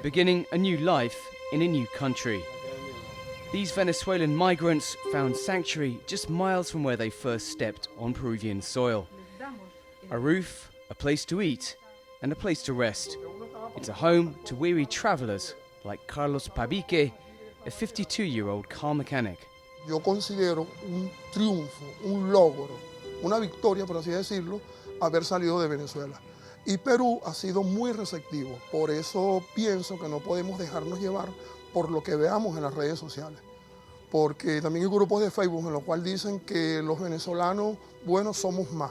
beginning a new life in a new country. These Venezuelan migrants found sanctuary just miles from where they first stepped on Peruvian soil. A roof, a place to eat, and a place to rest. It's a home to weary travelers like Carlos Pabique, a 52-year-old car mechanic. Yo considero un triunfo, un logro, una victoria, por así decirlo, haber salido de Venezuela. Y Perú ha sido muy receptivo, por eso pienso que no podemos dejarnos llevar por lo que veamos en las redes sociales. Porque también hay grupos de Facebook en los cuales dicen que los venezolanos, bueno, somos más.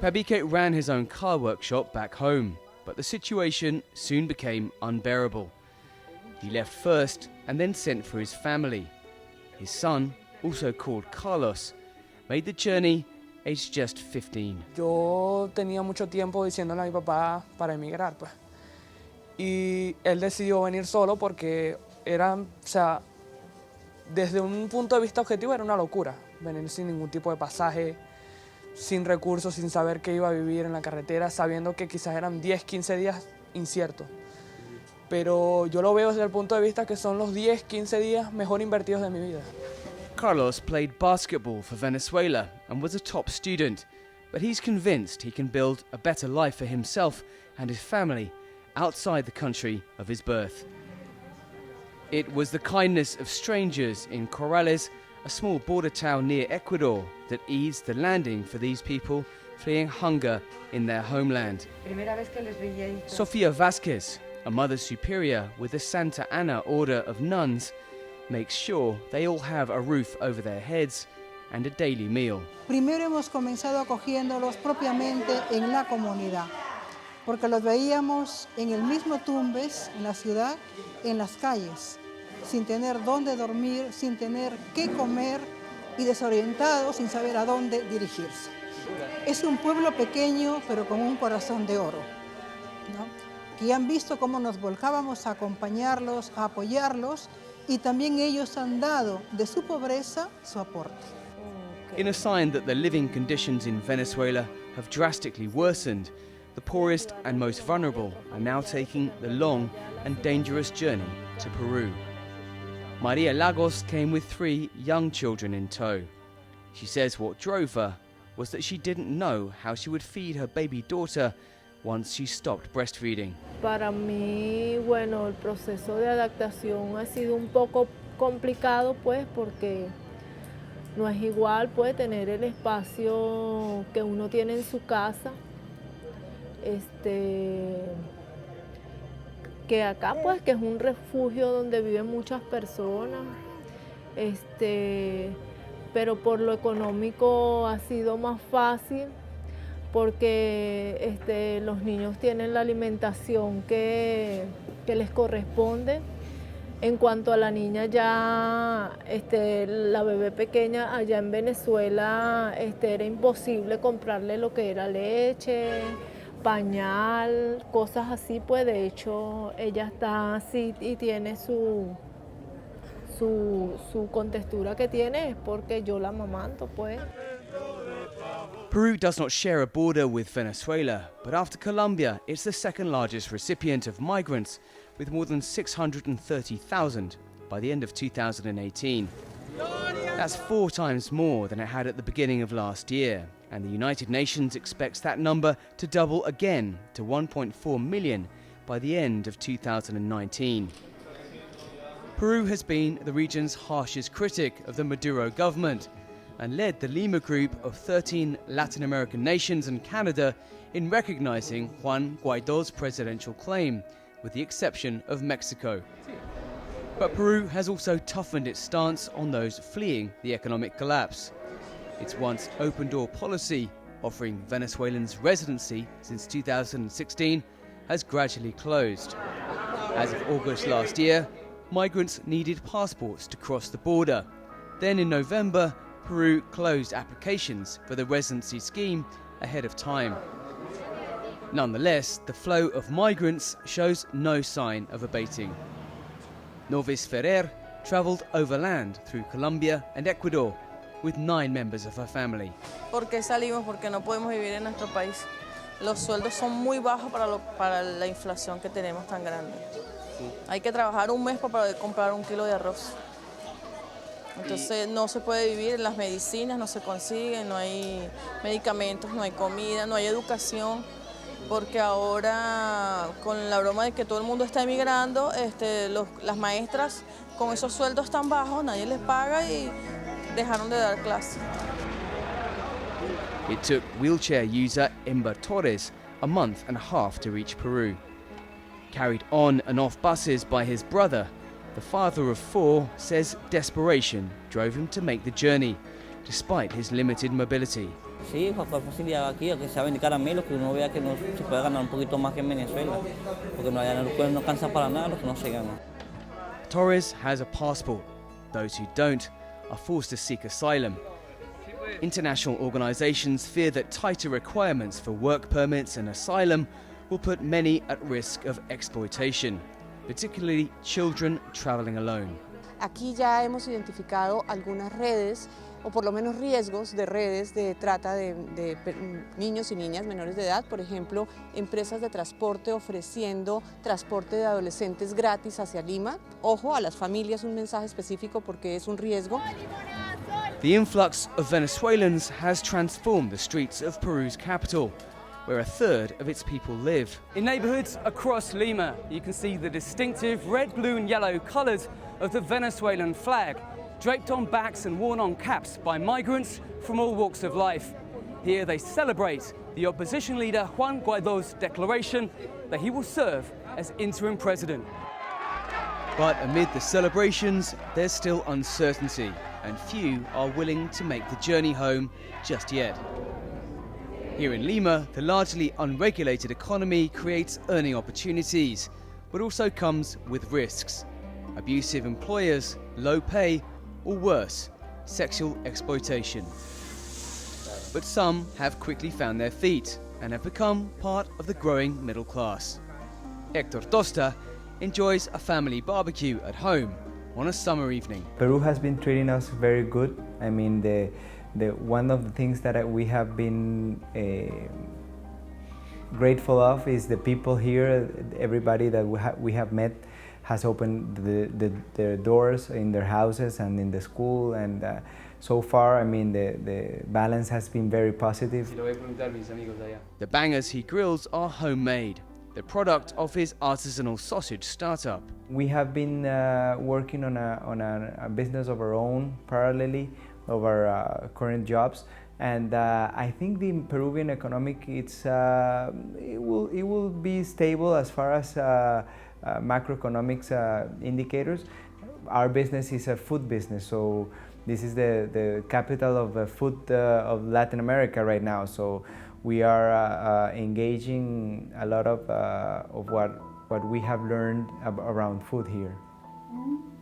Pabique ran his own car workshop back home, but the situation soon became unbearable. He left first and then sent for his family. His son, also called Carlos, made the journey aged just 15. Yo tenía mucho tiempo diciéndole a mi papá para emigrar, pues. Y él decidió venir solo porque era, o sea, desde un punto de vista objetivo era una locura. Venir sin ningún tipo de pasaje, sin recursos, sin saber qué iba a vivir en la carretera, sabiendo que quizás eran 10, 15 días inciertos. Pero yo lo veo desde el punto de vista que son los 10, 15 días mejor invertidos de mi vida. Carlos played basketball for Venezuela and was a top student, but he's convinced he can build a better life for himself and his family outside the country of his birth. It was the kindness of strangers in Corrales, a small border town near Ecuador, that eased the landing for these people fleeing hunger in their homeland. Sofia Vasquez, a Mother Superior with the Santa Ana Order of Nuns, makes sure they all have a roof over their heads and a daily meal. Primero hemos comenzado acogiéndolos propiamente en la comunidad, porque los veíamos en el mismo tumbes, en la ciudad, en las calles, sin tener dónde dormir, sin tener qué comer y desorientados, sin saber a dónde dirigirse. Es un pueblo pequeño, pero con un corazón de oro, ¿no? Que han visto cómo nos volcábamos a acompañarlos, a apoyarlos, y también ellos han dado de su pobreza su aporte. In a sign that the living conditions in Venezuela have drastically worsened, the poorest and most vulnerable are now taking the long and dangerous journey to Peru. Maria Lagos came with 3 young children in tow. She says what drove her was that she didn't know how she would feed her baby daughter once she stopped breastfeeding. Para mí, bueno, el proceso de adaptación ha sido un poco complicado, pues, porque no es igual, pues, tener el espacio que uno tiene en su casa, que acá, pues, que es un refugio donde viven muchas personas, pero por lo económico ha sido más fácil, porque los niños tienen la alimentación que les corresponde. En cuanto a la niña, ya la bebé pequeña allá en Venezuela era imposible comprarle lo que era leche, pañal, cosas así, pues de hecho ella está así y tiene su contextura que tiene es porque yo la amamanto, pues. Peru does not share a border with Venezuela, but after Colombia, it's the second largest recipient of migrants, with more than 630,000 by the end of 2018. That's 4 times more than it had at the beginning of last year, and the United Nations expects that number to double again to 1.4 million by the end of 2019. Peru has been the region's harshest critic of the Maduro government, and led the Lima group of 13 Latin American nations and Canada in recognizing Juan Guaido's presidential claim, with the exception of Mexico. But Peru has also toughened its stance on those fleeing the economic collapse. Its once open-door policy, offering Venezuelans residency since 2016, has gradually closed. As of August last year, migrants needed passports to cross the border. Then in November, Peru closed applications for the residency scheme ahead of time. Nonetheless, the flow of migrants shows no sign of abating. Novis Ferrer travelled overland through Colombia and Ecuador with 9 members of her family. ¿Por qué salimos? Porque no podemos vivir en nuestro país. los sueldos son muy bajos para la inflación que tenemos tan grande. Hay que trabajar un mes para poder comprar un kilo de arroz. Entonces no se puede vivir, las medicinas no se consiguen, no hay medicamentos, no hay comida, no hay educación, porque ahora con la broma de que todo el mundo está emigrando, las maestras con esos sueldos tan bajos, nadie les paga y dejaron de dar clases. It took wheelchair user Imba Torres a month and a half to reach Peru. Carried on and off buses by his brother, the father of 4 says desperation drove him to make the journey, despite his limited mobility. Sí, por facilidad aquí, que se saben de caramelos, que uno vea que no se puede ganar un poquito más que en Venezuela, porque no cansa para nada lo que no se gana. Torres has a passport. Those who don't are forced to seek asylum. International organisations fear that tighter requirements for work permits and asylum will put many at risk of exploitation, particularly children travelling alone. Aquí ya hemos identificado algunas redes, o por lo menos riesgos de redes de trata de niños y niñas menores de edad, por ejemplo, empresas de transporte ofreciendo transporte de adolescentes gratis hacia Lima. Ojo, a las familias un mensaje específico porque es un riesgo. The influx of Venezuelans has transformed the streets of Peru's capital, where a third of its people live. In neighbourhoods across Lima, you can see the distinctive red, blue and yellow colours of the Venezuelan flag, draped on backs and worn on caps by migrants from all walks of life. Here they celebrate the opposition leader Juan Guaido's declaration that he will serve as interim president. But amid the celebrations, there's still uncertainty, and few are willing to make the journey home just yet. Here in Lima, the largely unregulated economy creates earning opportunities, but also comes with risks. Abusive employers, low pay, or worse, sexual exploitation. But some have quickly found their feet and have become part of the growing middle class. Hector Tosta enjoys a family barbecue at home on a summer evening. Peru has been treating us very good. I mean, one of the things that we have been grateful of is the people here. Everybody that we have met has opened their doors in their houses and in the school, and so far, I mean, the balance has been very positive. The bangers he grills are homemade, the product of his artisanal sausage startup. We have been working on a business of our own parallelly of our current jobs, and I think the Peruvian economic it will be stable as far as macroeconomics indicators. Our business is a food business, so this is the capital of food of Latin America right now. So we are engaging a lot of what we have learned around food here.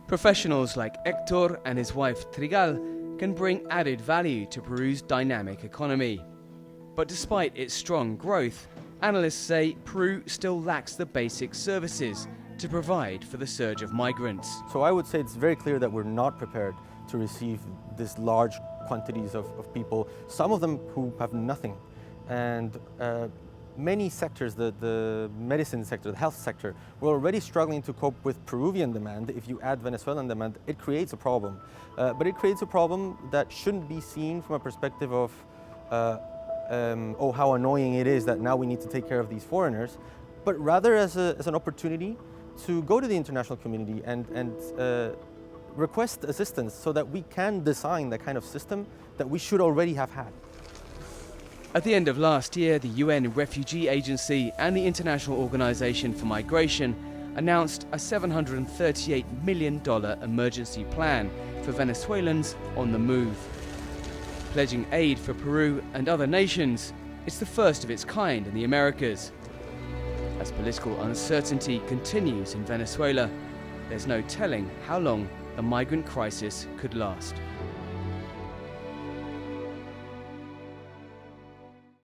Professionals like Hector and his wife Trigal can bring added value to Peru's dynamic economy. But despite its strong growth, analysts say Peru still lacks the basic services to provide for the surge of migrants. So I would say it's very clear that we're not prepared to receive this large quantities of people, some of them who have nothing. And many sectors, the medicine sector, the health sector, we're already struggling to cope with Peruvian demand. If you add Venezuelan demand, it creates a problem. But it creates a problem that shouldn't be seen from a perspective of oh, how annoying it is that now we need to take care of these foreigners, but rather as an opportunity to go to the international community and request assistance so that we can design the kind of system that we should already have had. At the end of last year, the UN Refugee Agency and the International Organization for Migration announced a $738 million emergency plan for Venezuelans on the move. Pledging aid for Peru and other nations, it's the first of its kind in the Americas. As political uncertainty continues in Venezuela, there's no telling how long the migrant crisis could last.